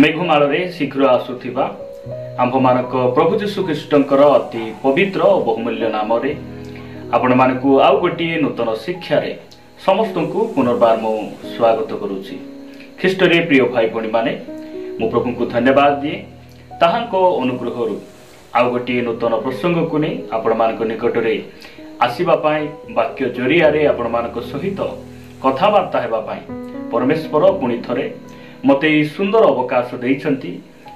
मेघमाଳରେ शीघ्र आसुथिबा आम्भमानक प्रभु जीशु ख्रीष्टंकर अति पवित्र और बहुमूल्य नाम रे आपण मानकु आउ गोटे नूतन शिक्षा रे समस्त को पुनर्बार मु स्वागत करुछि। ख्रीष्ट रे प्रिय भाई भणी माने मु प्रभु को धन्यवाद दिए ताहांको अनुग्रह रु आउ गोटे नूतन प्रसंग को नहीं आपण मानक निकट रे आसीबा पाई वाक्य जरिया रे आपण मानक सहित कथावार्ता हेबा पाई परमेश्वर पुणी थरे मते सुंदर अवकाश देइछंती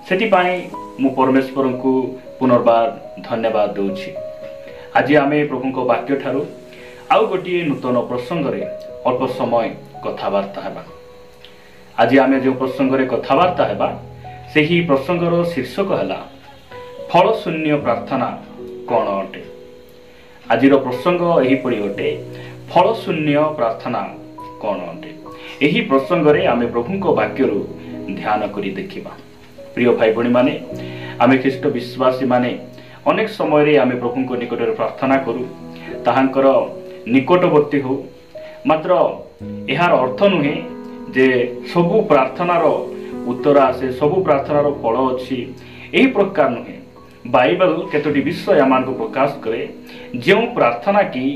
सेति पाई मु परमेश्वर को पुनर्बार धन्यवाद दूची। आज आमे प्रभु को वाक्य ठारू आउ गोटे नूतन प्रसंग रे अल्प समय कथावार्ता हेबा। आज आमे जो प्रसंग रे कथावार्ता हेबा सेही प्रसंगर शीर्षक हला फल शून्य प्रार्थना कौन अटे। आजिर प्रसंग एही परि अटे फल शून्य प्रार्थना कौन अटे। एही प्रसंग रे आमे प्रभु को वाक्य रु ध्यान करी देखिबा। प्रिय भाई भणी माने आमे ख्रीष्ट विश्वासी माने अनेक समय रे आमे प्रभु को निकट रे प्रार्थना करू ताहांकर निकटवर्ती हो मात्र एहार अर्थ नुहे जे सबु प्रार्थनार उत्तर आसे सबु प्रार्थनार फल अछि एही प्रकार नुहे। बाइबल केतोटी विषय आमान को प्रकाश करे जो प्रार्थना की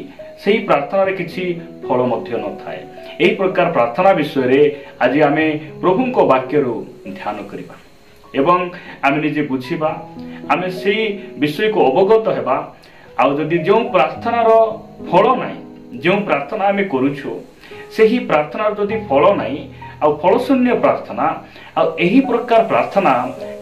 सही प्रार्थना रे किछि फल मध्य न थाए। एही प्रकार प्रार्थना विषय रे आज आमे प्रभु को वाक्य रु ध्यान करिबा एवं आमे निजे बुझिबा आमे सेही विषय को अवगत हेबा। आउ जदि जो प्रार्थनार फल नाही जो प्रार्थना आमे करूछु सेही प्रार्थनार जदि फल नाही आउ फल शून्य प्रार्थना आउ एही प्रकार प्रार्थना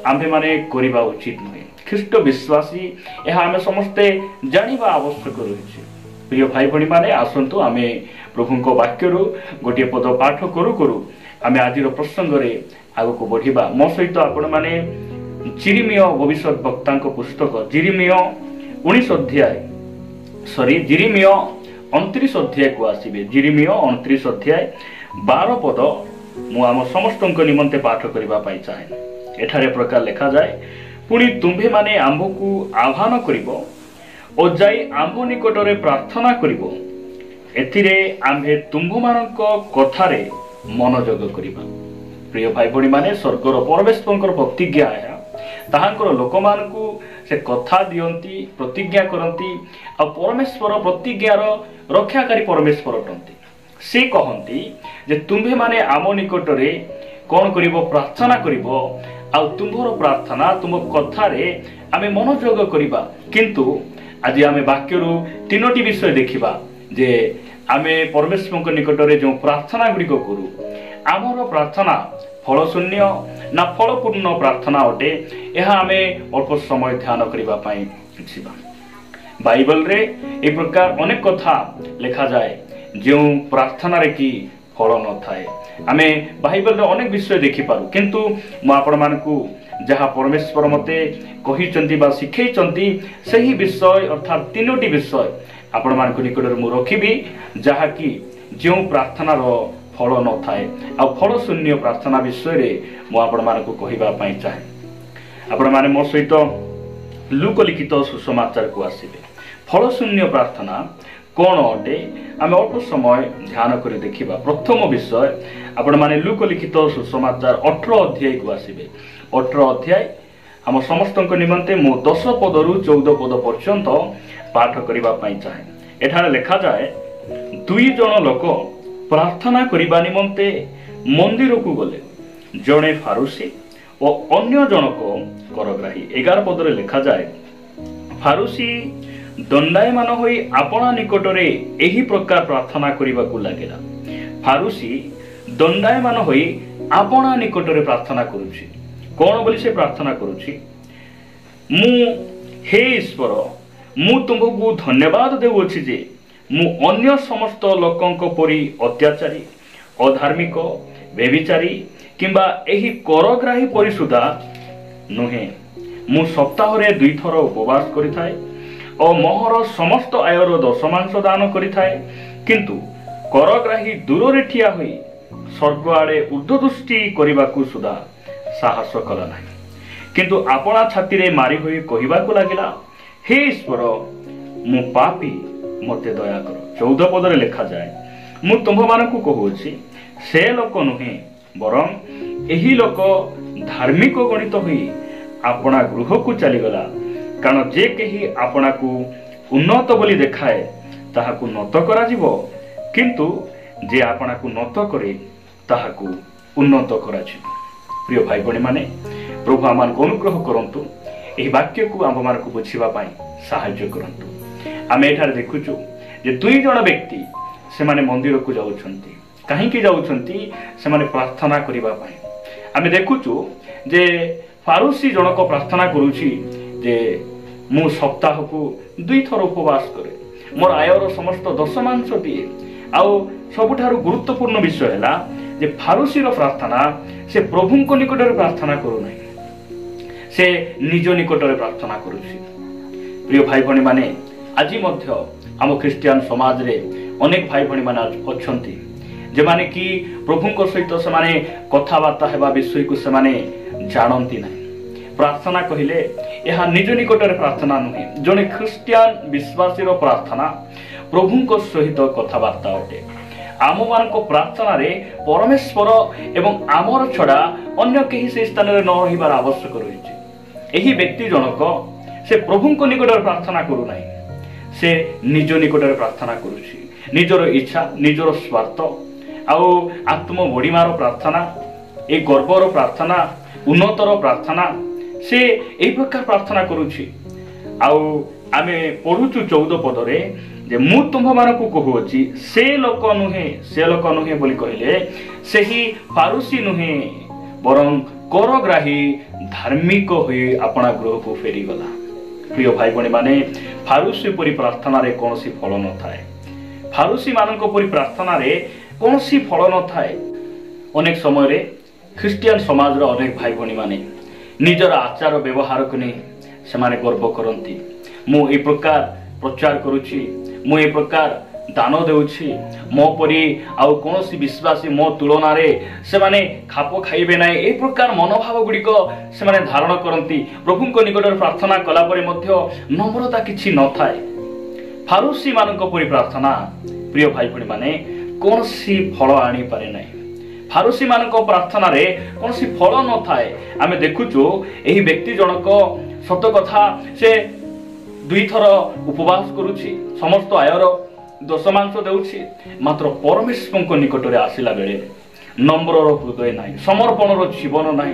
आमे माने करिबा उचित नहे। ख्रीष्ट विश्वासी यह आमे समस्ते जानिबा आवश्यक रहिछि। प्रिय भाई भणी माने आसंतु आमे प्रभु को वाक्य रु गोटे पद पाठ करू करू आमे आजिर प्रसंग रे आगो को बढ़िबा। मो सहित आपण माने जिरिमिया भविष्य वक्ता पुस्तक जिरिमिया 19 अध्याय जिरिमिया 29 अध्याय को आसीबे। जिरिमिया 29 अध्याय 12 पद मु आम समस्त निमंते पाठ करिबा पाई चाहे। एठारे प्रकार लिखा जाए पुणी तुम्भे माने आंभ को आह्वान करिबो ओ जाई आंभ निकटरे प्रार्थना करिबो एथिरे आंभे तुम्भ मानक कथारे मनोजग करिबा। प्रिय भाई भणी माने स्वर्गर परमेश्वरकर प्रतिज्ञा है ताहांकर लोक मानकु से कथा दियंती प्रतिज्ञा करंती आ परमेश्वर प्रतिज्ञार रक्षाकारी परमेश्वर अटंती। से कहंती जे तुम्भे माने आम निकटरे कौन करिबो प्रार्थना करिबो आ तुम्भर प्रार्थना तुम कथारे आमे मनोजग करिबा। किंतु आज आमे वाक्यरु तीनोटी विषय देखिबा जे आमे परमेश्वर निकटरे जो प्रार्थना गुड़िक करू आमर प्रार्थना फल शून्य ना फलपूर्ण प्रार्थना अटे यह आमे अल्प समय ध्यान करिबा पाई छिबा। बाइबल रे ए प्रकार अनेक कथा लिखा जाए जो प्रार्थना रे की फल न थाए। आमे बाइबल रे अनेक विषय देखि पारू किंतु मु आपण मानकु जहा परमेश्वर मते कहिचंती बा सिखैचंती सही विषय अर्थात तीनोटी विषय आपण मानकु निकट रे मु रखिबी जहा की जो प्रार्थना रो फल न थाए आ फल शून्य प्रार्थना विषय रे मु आपण मानकु कहिबा पाई चाहे। आपण माने मो सहित लूक लिखित सुसमाचार को आसीबे। फल शून्य प्रार्थना कौन अटे आमे अल्प समय ध्यान करी देखिबा। प्रथम विषय आपण माने लूक लिखित सुसमाचार 18 अध्याय को आसीबे। 18 अध्याय हम समस्त निमंते मु 10 पदरु 14 पद पर्यंत पाठ करिबा पाई चाहे। एठारे लिखा जाए दुई जन लोक प्रार्थना करिबा निमंते मंदिर को गले जणे फारुसी और अन्य जनक करग्राही। 11 पदरे लिखा जाए फारुसी दंडायमान होई आपणा निकटरे एही प्रकार प्रार्थना करिबा को लागेला। फारुसी दंडायमान होई आपणा निकटरे प्रार्थना करूछि। कोन बोली से प्रार्थना करूछि मु हे ईश्वर मु तुमको धन्यवाद देउछि जे मु अन्य समस्त लोकंक परि अत्याचारी अधार्मिक बेविचारी किंबा एही करग्राही परिसुदा नुहे। मु सप्ताह रे 2 थर उपवास करिथाए और मोहर समस्त आयर 10मांश दान करिथाए किंतु करग्राही दूर रे ठिया होई स्वर्ग आड़े ऊर्ध्वदृष्टि करबाकू सुदा साहस कला नाही। किंतु आपणा छाती रे मारी होई कहिबाकू लागिला हे ईश्वर मु पापी मते दया कर। 14 पदरे लिखा जाए मु तुम्भ मानकु कहूछि से लोक नुहे बरं एही लोक धार्मिक गणित हुई आपणा गृह को चलीगला कारण जे कही आपणा को उन्नत बोली देखाए ताहाकू नत करा जीवो किंतु जे आपणा को नत करे ताहाकू उन्नत करा जीवो। प्रिय भाई बणी माने प्रभु आमान को अनुग्रह करंतु एही वाक्य को आम मान को बुझिबा पाई सहाय्य करंतु। आमे एठार देखुचु जे दुई जण व्यक्ति से माने मंदिर को जाउछंती काहे की जाउछंती से माने प्रार्थना करिबा पाई। आमे देखुचु जे फारूसी जनक प्रार्थना करूची जे मु सप्ताह को 2 थर उपवास करे मोर आयर समस्त दशमांश दिए आउ सबुठारु गुरुत्वपूर्ण विषय है जे फारूसी रो प्रार्थना से प्रभु को निकट में प्रार्थना करू नहीं से निज निकट में प्रार्थना करूची। प्रिय भाई भणी माने आज मध्य आम ख्रिस्टियन समाज रे अनेक भाई भणी माने अछंती जे माने कि प्रभु को सहित से माने कथावार्ता हेबा विषय को से माने जानती नहीं। प्रार्थना कहले यह निज निकट में प्रार्थना नुहे जने ख्रिस्टियन विश्वासी रो प्रार्थना प्रभु को सहित कथावार्ता अटे। आम मान को प्रार्थना रे परमेश्वर एवं आमर छड़ा अन्य कहीं से स्थान रे न रहिबार आवश्यक रहिछि। एही व्यक्ति जनक से प्रभु को निकट में प्रार्थना करू नाही से निज निकट में प्रार्थना करूछि निजर इच्छा निजर स्वार्थ आउ आत्म बड़ीमार प्रार्थना ए गर्वर प्रार्थना उन्नतर प्रार्थना से एही प्रकार प्रार्थना करूछि। आउ आमे पढुछु 14 पदरे जे मु तुम मान को कहूची से लोक नुहे बोली कहले सेही फारूसी नुहे बरं करग्राही धार्मिक होई अपना गृह को फेरी गला। प्रिय भाई बणी माने फारूसी परी प्रार्थना रे कोनसी फल न थाए फारूसी मानक परी प्रार्थना रे कोनसी फल न थाए। अनेक समय रे ख्रिस्टियन समाज रो अनेक भाई बणी माने निजर आचार व्यवहार को नहीं से माने गर्व करती मु ए प्रकार प्रचार करुछि मु ए प्रकार दान देउछि मो परी आउ कोनसी विश्वासी मो तुलना रे से माने खाप खाइबे नै ए प्रकार मनोभाव गुडी को से माने धारण करती प्रभु को निकट प्रार्थना कला परे मध्य नम्रता किछि न थाए। फारूसी मानक परी प्रार्थना प्रिय भाई भणी माने कोनसी फल आनी पारे नै फारूसी मानक प्रार्थना रे कोनसी फल न थाए। आमे देखुचो एही व्यक्ति जनक सत कथा से 2 थर उपवास करूछि समस्त आयर दशमांश देउछि मात्र परमेश्वर को निकट रे आसिला बेले नम्र हृदय नाही समर्पण रो जीवन नाही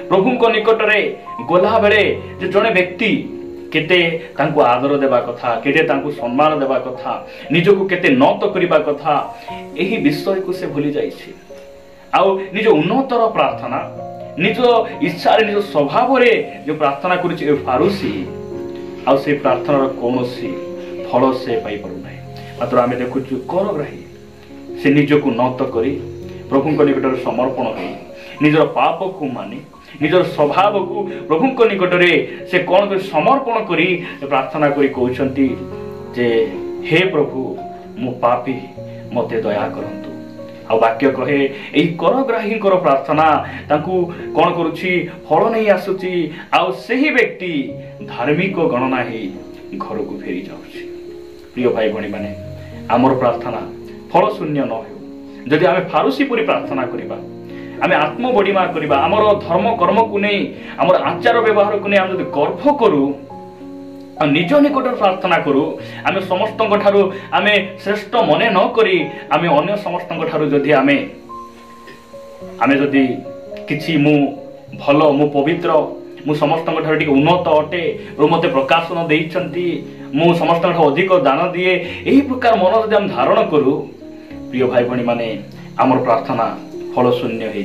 प्रभु को निकट रे गोला बेले जे जने व्यक्ति केते तांको आदर देबा कथा केते तांको सम्मान देबा कथा निजको केते नत करिबा कथा एही विषय को से भूली जाइछि। आउ निज उन्नतर प्रार्थना निज इच्छा निज स्वभाव रे जो प्रार्थना करूछि फारूसी आउ से प्रार्थना कोनोसी फल से पाई पड़ू नाही मात्र आमे देखुछु करग्राही से निजको नत करी प्रभु को निकट रे समर्पण होई निजर पाप को मानी निजर स्वभाव को प्रभु को निकट रे से कोन कर समर्पण करी प्रार्थना करी कहउछंती जे हे प्रभु मो पापी मते दया करंतु। आ वाक्य कहे एही करग्राही कर प्रार्थना तांकू कोन करूछि फल नहीं आसुछि आ सेही व्यक्ति धार्मिक गणना ही घर को फेरी जाउछि। प्रिय भाई भणी माने आमर प्रार्थना फल शून्य न हो जदि आमे फारूसी परी प्रार्थना करिबा आमे आत्म बड़ीमा करिबा आमर धर्म कर्म को नहीं आमर आचार व्यवहार को नहीं आम जदि गर्व करू निज निकट प्रार्थना करू आमे समस्त ठारू आमे श्रेष्ठ मने न करी आमे अन्य समस्त ठारू जदि आमे जदि किछि मु भलो मु पवित्र मु समस्त ठारू टिके उन्नत अटे मते प्रकाशन देइछंती मु समस्त ठारू अधिक दान दिए एही प्रकार मन जदि हम धारण करू प्रिय भाई भणी माने आमर प्रार्थना फल शून्य होई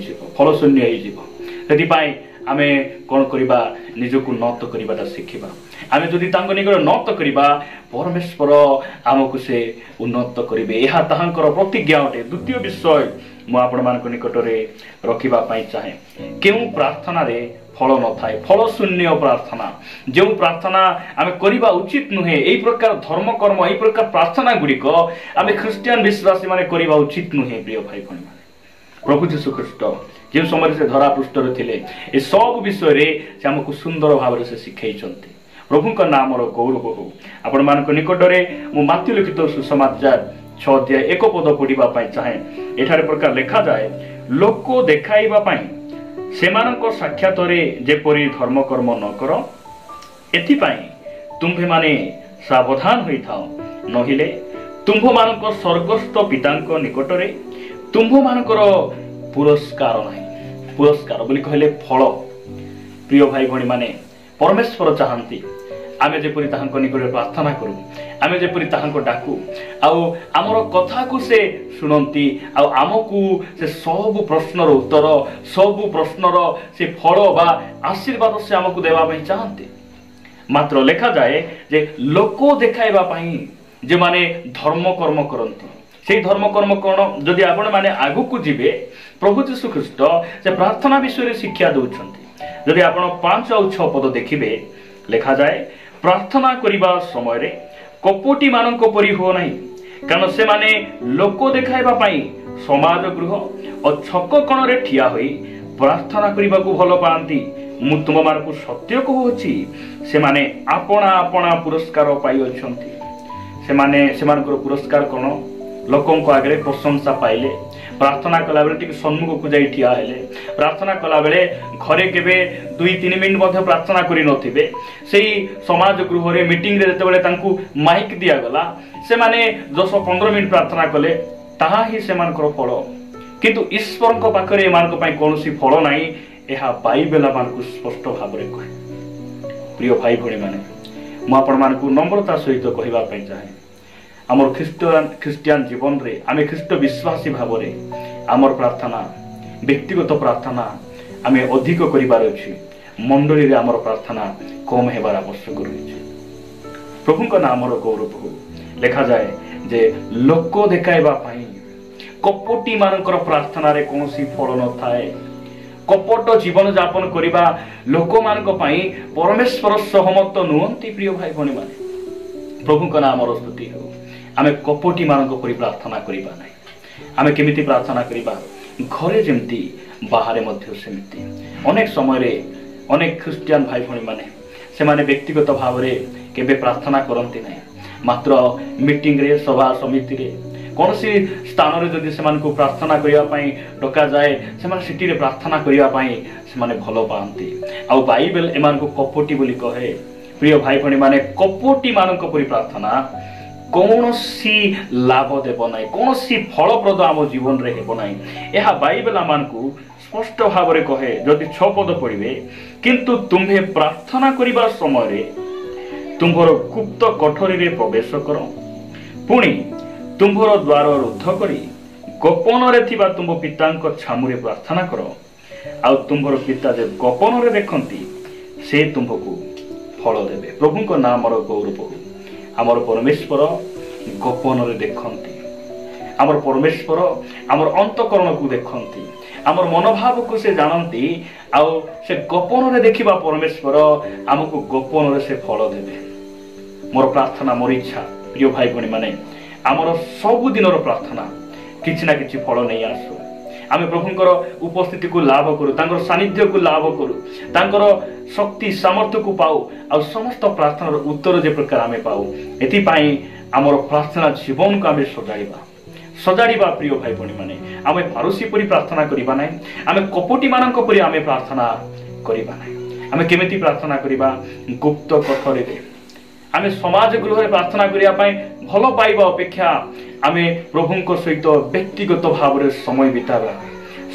जिवो सेति पाई आमे कोन करिबा निजको नत करिबाटा शिखिबा आमे जदि तांको निकट नत करिबा परमेश्वर आमको से उन्नत करिवे एहा ताहांकर प्रतिज्ञा अटे। द्वितीय विषय मु आपण मानक निकट रे रखिबा पाई चाहे केउ प्रार्थना रे फल न थाए फल शून्य प्रार्थना जो प्रार्थना आमे करिबा उचित नुहे एई प्रकार धर्म कर्म एई प्रकार प्रार्थना गुडी को आमे ख्रिस्टियन विश्वासी माने करिबा उचित नुहे। प्रिय भाई भणी माने प्रभु यीशु ख्रीष्ट जो समय से धरा पृष्ठ रे ए सब विषय रे से हमको सुंदर भाव से शिखाइछंती। प्रभु का नाम रो गौरव हो आपण मानक निकट रे मु माथि लिखित सुसमाचार 6 अध्याय 1 पद पढ़िबा पाई चाहे एठारे प्रकार लिखा जाए लोक देखाइबा पाई ସେମାନଙ୍କ ସାକ୍ଷାତରେ ଯେପରି ଧର୍ମକର୍ମ ନ କର, ଏଥିପାଇଁ ତୁମ୍ଭେମାନେ ସାବଧାନ ହୋଇଥାଅ, ନହେଲେ ତୁମ୍ଭମାନଙ୍କ ସ୍ୱର୍ଗସ୍ଥ ପିତାଙ୍କ ନିକଟରେ ତୁମ୍ଭମାନଙ୍କର ପୁରସ୍କାର ନାହିଁ। ପୁରସ୍କାର ବୋଲି କହିଲେ ଫଳ। ପ୍ରିୟ ଭାଇ ଭଉଣୀ ମାନେ, ପରମେଶ୍ୱର ଚାହାନ୍ତି ଆମେ ଯେପରି ତାହାଙ୍କ ନିକଟରେ ପ୍ରାର୍ଥନା କରୁ, ଆମେ ଯେପରି ତାହାଙ୍କୁ ଡାକୁ, ଆଉ ଆମର କଥାକୁ ସେ ଶୁଣନ୍ତି, ଆଉ ଆମକୁ ସେ ସବୁ ପ୍ରଶ୍ନର ଉତ୍ତର, ସବୁ ପ୍ରଶ୍ନର ସେ ଫଳ ବା ଆଶୀର୍ବାଦ ସେ ଆମକୁ ଦେବା ପାଇଁ ଚାହାନ୍ତି। ମାତ୍ର ଲେଖାଯାଏ ଯେ ଲୋକ ଦେଖାଇବା ପାଇଁ ଯେଉଁମାନେ ଧର୍ମକର୍ମ କରନ୍ତି, ସେଇ ଧର୍ମକର୍ମ କ'ଣ? ଯଦି ଆପଣମାନେ ଆଗକୁ ଯିବେ, ପ୍ରଭୁ ଯୀଶୁ ଖ୍ରୀଷ୍ଟ ସେ ପ୍ରାର୍ଥନା ବିଷୟରେ ଶିକ୍ଷା ଦେଉଛନ୍ତି। ଯଦି ଆପଣ 5 ଆଉ 6 ପଦ ଦେଖିବେ, ଲେଖାଯାଏ ପ୍ରାର୍ଥନା କରିବା ସମୟରେ କପଟିମାନଙ୍କ ପରି ହୁଅ ନାହିଁ, କାରଣ ସେମାନେ ଲୋକ ଦେଖାଇବା ପାଇଁ ସମାଜ ଗୃହ ଓ ଛକ କଣରେ ଠିଆ ହୋଇ ପ୍ରାର୍ଥନା କରିବାକୁ ଭଲ ପାଆନ୍ତି। ମୁଁ ତୁମମାନଙ୍କୁ ସତ୍ୟ କହୁଅଛି, ସେମାନେ ଆପଣା ଆପଣା ପୁରସ୍କାର ପାଇଅଛନ୍ତି। ସେମାନଙ୍କର ପୁରସ୍କାର କ'ଣ? ଲୋକଙ୍କ ଆଗରେ ପ୍ରଶଂସା ପାଇଲେ, ପ୍ରାର୍ଥନା କଲାବେଳେ ଟିକେ ସମ୍ମୁଖକୁ ଯାଇ ଠିଆ ହେଲେ, ପ୍ରାର୍ଥନା କଲାବେଳେ ଘରେ କେବେ 2-3 ମିନିଟ୍ ମଧ୍ୟ ପ୍ରାର୍ଥନା କରିନଥିବେ, ସେଇ ସମାଜ ଗୃହରେ ମିଟିଂରେ ଯେତେବେଳେ ତାଙ୍କୁ ମାଇକ୍ ଦିଆଗଲା, ସେମାନେ 10-15 ମିନିଟ୍ ପ୍ରାର୍ଥନା କଲେ, ତାହା ହିଁ ସେମାନଙ୍କର ଫଳ। କିନ୍ତୁ ଈଶ୍ୱରଙ୍କ ପାଖରେ ଏମାନଙ୍କ ପାଇଁ କୌଣସି ଫଳ ନାହିଁ, ଏହା ବାଇବେଲ ଆମକୁ ସ୍ପଷ୍ଟ ଭାବରେ କହେ। ପ୍ରିୟ ଭାଇ ଭଉଣୀ ମାନେ, ମୁଁ ଆପଣମାନଙ୍କୁ ନମ୍ରତା ସହିତ କହିବା ପାଇଁ ଚାହେଁ, ଆମର ଖ୍ରୀଷ୍ଟିଆନ ଜୀବନରେ ଆମେ ଖ୍ରୀଷ୍ଟ ବିଶ୍ୱାସୀ ଭାବରେ ଆମର ପ୍ରାର୍ଥନା, ବ୍ୟକ୍ତିଗତ ପ୍ରାର୍ଥନା ଆମେ ଅଧିକ କରିବାର ଅଛି। ମଣ୍ଡଳୀରେ ଆମର ପ୍ରାର୍ଥନା କମ୍ ହେବାର ଆବଶ୍ୟକ ରହିଛି। ପ୍ରଭୁଙ୍କ ନାମର ଗୌରବ ହଉ। ଲେଖାଯାଏ ଯେ ଲୋକ ଦେଖାଇବା ପାଇଁ କପଟି ମାନଙ୍କର ପ୍ରାର୍ଥନାରେ କୌଣସି ଫଳ ନଥାଏ। କପଟ ଜୀବନ ଯାପନ କରିବା ଲୋକମାନଙ୍କ ପାଇଁ ପରମେଶ୍ୱର ସହମତ ନୁହନ୍ତି। ପ୍ରିୟ ଭାଇ ଭଉଣୀ ମାନେ, ପ୍ରଭୁଙ୍କ ନାମର ସ୍ତୁତି ହେଉ। ଆମେ କପଟି ମାନଙ୍କ ପରି ପ୍ରାର୍ଥନା କରିବା ନାହିଁ। ଆମେ କେମିତି ପ୍ରାର୍ଥନା କରିବା? ଘରେ ଯେମିତି ବାହାରେ ମଧ୍ୟ ସେମିତି। ଅନେକ ସମୟରେ ଅନେକ ଖ୍ରୀଷ୍ଟିଆନ ଭାଇ ଭଉଣୀ ମାନେ ସେମାନେ ବ୍ୟକ୍ତିଗତ ଭାବରେ କେବେ ପ୍ରାର୍ଥନା କରନ୍ତି ନାହିଁ, ମାତ୍ର ମିଟିଂରେ, ସଭା ସମିତିରେ, କୌଣସି ସ୍ଥାନରେ ଯଦି ସେମାନଙ୍କୁ ପ୍ରାର୍ଥନା କରିବା ପାଇଁ ଡକାଯାଏ, ସେମାନେ ସେଠିରେ ପ୍ରାର୍ଥନା କରିବା ପାଇଁ ସେମାନେ ଭଲ ପାଆନ୍ତି। ଆଉ ବାଇବେଲ ଏମାନଙ୍କୁ କପଟି ବୋଲି କହେ। ପ୍ରିୟ ଭାଇ ଭଉଣୀ ମାନେ, କପଟି ମାନଙ୍କ ପରି ପ୍ରାର୍ଥନା କୌଣସି ଲାଭ ଦେବ ନାହିଁ, କୌଣସି ଫଳପ୍ରଦ ଆମ ଜୀବନରେ ହେବ ନାହିଁ। ଏହା ବାଇବେଲ ଆମକୁ ସ୍ପଷ୍ଟ ଭାବରେ କହେ। ଯଦି 6 ପଦ ପଢିବେ, କିନ୍ତୁ ତୁମ୍ଭେ ପ୍ରାର୍ଥନା କରିବା ସମୟରେ ତୁମ୍ଭର ଗୁପ୍ତ କୋଠରୀରେ ପ୍ରବେଶ କର, ପୁଣି ତୁମ୍ଭର ଦ୍ୱାର ରୁଦ୍ଧ କରି ଗୋପନରେ ଥିବା ତୁମ୍ଭ ପିତାଙ୍କ ଛାମୁରେ ପ୍ରାର୍ଥନା କର, ଆଉ ତୁମ୍ଭର ପିତା ଯେ ଗୋପନରେ ଦେଖନ୍ତି, ସେ ତୁମ୍ଭକୁ ଫଳ ଦେବେ। ପ୍ରଭୁଙ୍କ ନାମର ଗୌରବ ହଉ। ଆମର ପରମେଶ୍ୱର ଗୋପନରେ ଦେଖନ୍ତି। ଆମର ପରମେଶ୍ୱର ଆମର ଅନ୍ତଃକରଣକୁ ଦେଖନ୍ତି, ଆମର ମନୋଭାବକୁ ସେ ଜାଣନ୍ତି, ଆଉ ସେ ଗୋପନରେ ଦେଖିବା ପରମେଶ୍ୱର ଆମକୁ ଗୋପନରେ ସେ ଫଳ ଦେବେ। ମୋର ପ୍ରାର୍ଥନା, ମୋର ଇଚ୍ଛା, ପ୍ରିୟ ଭାଇ ଭଉଣୀ ମାନେ, ଆମର ସବୁଦିନର ପ୍ରାର୍ଥନା କିଛି ନା କିଛି ଫଳ ନେଇ ଆସୁ। ଆମେ ପ୍ରଭୁଙ୍କର ଉପସ୍ଥିତିକୁ ଲାଭ କରୁ, ତାଙ୍କର ସାନ୍ନିଧ୍ୟକୁ ଲାଭ କରୁ, ତାଙ୍କର ଶକ୍ତି ସାମର୍ଥ୍ୟକୁ ପାଉ, ଆଉ ସମସ୍ତ ପ୍ରାର୍ଥନାର ଉତ୍ତର ଯେ ପ୍ରକାର ଆମେ ପାଉ। ଏଥିପାଇଁ ଆମର ପ୍ରାର୍ଥନା ଜୀବନକୁ ଆମେ ସଜାଡ଼ିବା। ପ୍ରିୟ ଭାଇ ଭଉଣୀ ମାନେ, ଆମେ ଫାରୁସୀ ପରି ପ୍ରାର୍ଥନା କରିବା ନାହିଁ, ଆମେ କପଟି ମାନଙ୍କ ପରି ଆମେ ପ୍ରାର୍ଥନା କରିବା ନାହିଁ। ଆମେ କେମିତି ପ୍ରାର୍ଥନା କରିବା? ଗୁପ୍ତ କୋଠରୀରେ। ଆମେ ସମାଜ ଗୃହରେ ପ୍ରାର୍ଥନା କରିବା ପାଇଁ ଭଲ ପାଇବା ଅପେକ୍ଷା ଆମେ ପ୍ରଭୁଙ୍କ ସହିତ ବ୍ୟକ୍ତିଗତ ଭାବରେ ସମୟ ବିତାଇବା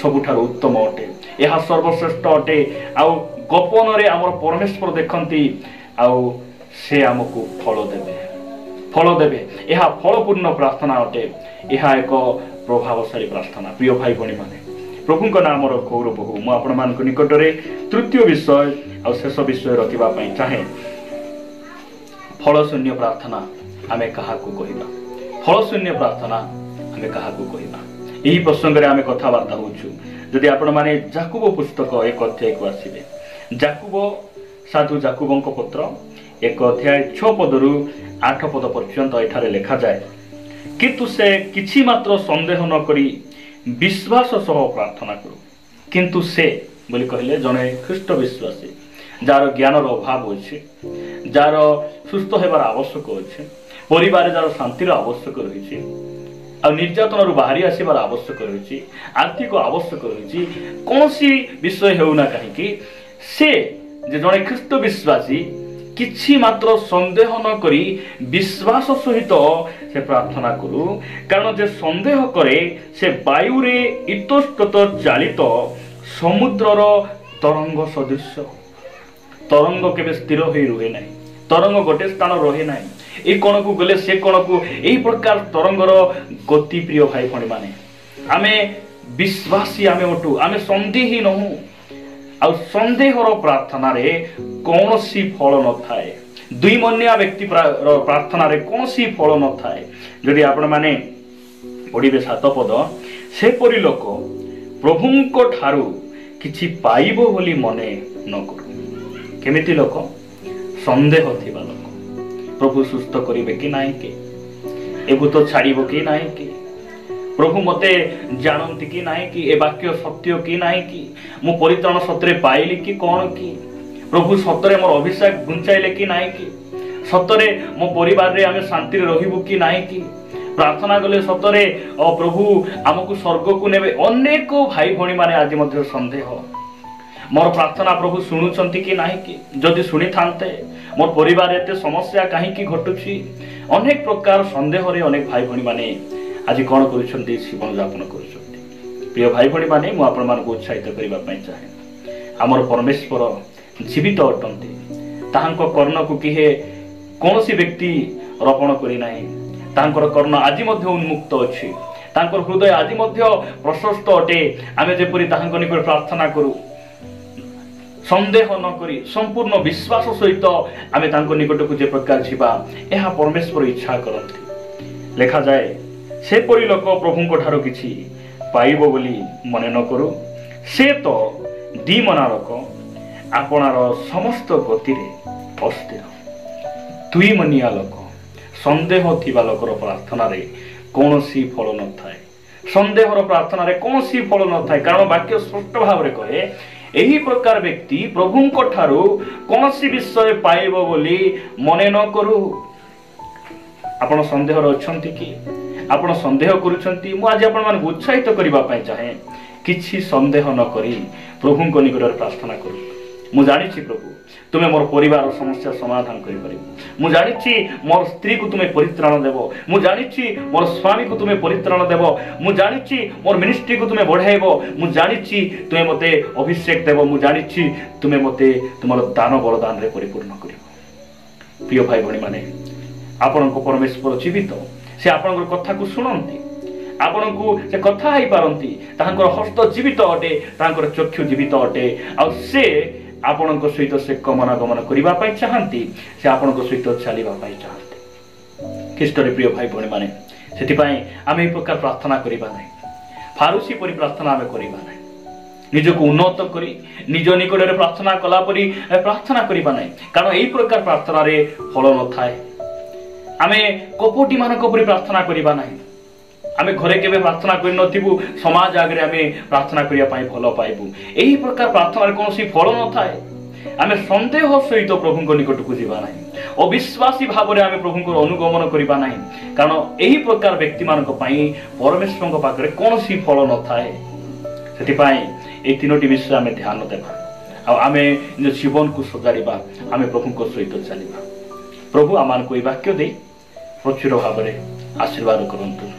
ସବୁଠାରୁ ଉତ୍ତମ ଅଟେ। ଏହା ସର୍ବଶ୍ରେଷ୍ଠ ଅଟେ। ଆଉ ଗୋପନରେ ଆମର ପରମେଶ୍ୱର ଦେଖନ୍ତି, ଆଉ ସେ ଆମକୁ ଫଳ ଦେବେ। ଏହା ଫଳପୂର୍ଣ୍ଣ ପ୍ରାର୍ଥନା ଅଟେ। ଏହା ଏକ ପ୍ରଭାବଶାଳୀ ପ୍ରାର୍ଥନା। ପ୍ରିୟ ଭାଇ ଭଉଣୀ ମାନେ, ପ୍ରଭୁଙ୍କ ନାମର ଗୌରବ ହଉ। ମୁଁ ଆପଣମାନଙ୍କ ନିକଟରେ ତୃତୀୟ ବିଷୟ ଆଉ ଶେଷ ବିଷୟ ରଖିବା ପାଇଁ ଚାହେଁ। ଫଳଶୂନ୍ୟ ପ୍ରାର୍ଥନା ଆମେ କାହାକୁ କହିବା? ଫଳଶୂନ୍ୟ ପ୍ରାର୍ଥନା ଆମେ କାହାକୁ କହିବା? ଏହି ପ୍ରସଙ୍ଗରେ ଆମେ କଥାବାର୍ତ୍ତା ହେଉଛୁ। ଯଦି ଆପଣମାନେ ଯାକୁବ ପୁସ୍ତକ 1 ଅଧ୍ୟାୟକୁ ଆସିବେ, ସାଧୁ ଯାକୁବଙ୍କ ପତ୍ର 1 ଅଧ୍ୟାୟ 6 ପଦରୁ 8 ପଦ ପର୍ଯ୍ୟନ୍ତ ଏଠାରେ ଲେଖାଯାଏ, କିନ୍ତୁ ସେ କିଛି ମାତ୍ର ସନ୍ଦେହ ନ କରି ବିଶ୍ୱାସ ସହ ପ୍ରାର୍ଥନା କରୁ। କିନ୍ତୁ ସେ ବୋଲି କହିଲେ ଜଣେ ଖ୍ରୀଷ୍ଟ ବିଶ୍ୱାସୀ, ଯାହାର ଜ୍ଞାନର ଅଭାବ ଅଛି, ଯାହାର ସୁସ୍ଥ ହେବାର ଆବଶ୍ୟକ ଅଛି, ପରିବାରରେ ଯାହାର ଶାନ୍ତିର ଆବଶ୍ୟକ ରହିଛି, आ निर्यातन बाहरी आसबार आवश्यक रही आर्थिक आवश्यक रही कौन विषय होना कहीं से जड़े ख्रीष्ट विश्वासी किछि मात्र संदेह न करी विश्वास सहित से प्रार्थना करू कारण जे संदेह करे से वायु रे इतस्तत चालित समुद्रर तरंग सदृश तरंग केबे स्थिर होई रुहे नाही तरंग गोटे स्थान रहे नाही ए कोण को गले से कोण को एही प्रकार तरंगर गति प्रिय भाई भणी माने आमे विश्वासी आमे ओटू आमे संदेही नहु आ संदेहर प्रार्थना रे कौनसी फल न थाए दुई मनिया व्यक्ति प्रार्थना रे कौनसी फल न थाए जदि आपण माने पढ़िबे 7 पद से परि लोक प्रभुंको ठारू किछि पाइबो बोली मने न करू केमिति लोक संदेह थिबा लोक प्रभु सुस्थ करिवे कि नाही के एबु तो छाड़िबो कि नाही के प्रभु मते जानती कि नाही कि ए वाक्य सत्य कि नाही कि मु परित्राण सतरे पाइली कि कौन कि प्रभु सतरे मोर अभिषेक गुंचाइले कि नाही कि सतरे मो परिवार रे आमे शांति रे रहिबु कि नाही कि प्रार्थना गले सतरे प्रभु आमको स्वर्ग को नेबे अनेक भाई भणी माने आज मध्य संदेह मोर प्रार्थना प्रभु शुणुचंती कि नाही कि जदि शुणी थांते मोर परिवार एते समस्या काहे कि घटुची अनेक प्रकार संदेह रे अनेक भाई भणी माने आज कौन करुछंती जीवन यापन करुछंती प्रिय भाई भणी माने मु आपण मान को उत्साहित करिबा पई चाहे हमर परमेश्वर जीवित अटंती ताहांको कर्ण को किहे कोनोसी व्यक्ति रोपण करि नाही तांकर कर्ण आज मध्य उन्मुक्त अछि तांकर हृदय आज मध्य प्रशस्त अटे आमे जेपरि ताहांको निकट प्रार्थना करू संदेह न करी संपूर्ण विश्वास सहित आमे तांको निकट को जे प्रकार छिबा एहा परमेश्वर इच्छा करंती लेखा जाए से परि लोक प्रभुंको ठारो किछि पाइबो बोली मने न करू से तो दीमना लोक आपणार समस्त गति रे अस्थिर दुई मनिया लोक संदेह थिबा लोकर प्रार्थना रे कोनोसी फल न थाए संदेहर प्रार्थना रे कोनोसी फल न थाए कारण वाक्य स्पष्ट भाव रे कहे एही प्रकार व्यक्ति प्रभुंको ठारो कोनोसी विषय पाइबो बोली मने न करू आपण संदेह अछंती कि आपण संदेह करूछंती मु आज आपण मान उत्साहित करिबा पई चाहे किछि संदेह न करी प्रभुंको निकट प्रार्थना करू मु जानिछि प्रभु तुमे मोर परिवार समस्या समाधान करि परिबो मु जानिछि मोर स्त्री को तुमे परित्राण देबो मु जानिछि मोर स्वामी को तुमे परित्राण देबो मु जानिछि मोर मिनिस्ट्री को तुमे बढ़ाइबो मु जानिछि तुमे मते अभिषेक देबो मु जानिछि तुमे मते तुमर दान वरदान रे परिपूर्ण करिबो प्रिय भाई भणी माने आपण को परमेश्वर जीवित से आपण कथा को सुनंती आपण को से कथा हेई पारंती तांकर हस्त जीवित अटे तांकर चक्षु जीवित अटे आ से आपण सहित से गमनागमन करबा पई चाहंती से आपण सहित चलीबा पई चाहंती ख्रीष्ट रे प्रिय भाई भणी माने सेति पई आमे ए प्रकार प्रार्थना करबा नै फारूसी परि प्रार्थना आमे करबा नै निज को उन्नत करी निज निकट रे प्रार्थना कला परि प्रार्थना करबा नै कारण एई प्रकार प्रार्थना रे फल न थाए आमे कपटी मानक परि प्रार्थना करबा नै आमे घरे केबे प्रार्थना करि नथिबु समाज आगरे आमे प्रार्थना करिया पई भलो पाइबु एही प्रकार प्रार्थना रे कोनोसी फल न थाए आमे संदेह सहित प्रभुंको निकट को जीवा नाही अविश्वासी भाव रे आमे प्रभुंको अनुगमन करिबा नाही कारण एही प्रकार व्यक्ति मानक पई परमेश्वरक पाखरे कोनोसी फल न थाए सेति पई ए तीनोटी विषय आमे ध्यान देबा आ आमे निज जीवन को सजारिबा आमे प्रभुंको सहित चलिबा प्रभु आमान को ई वाक्य दे प्रचुर भाव रे आशीर्वाद करंतु।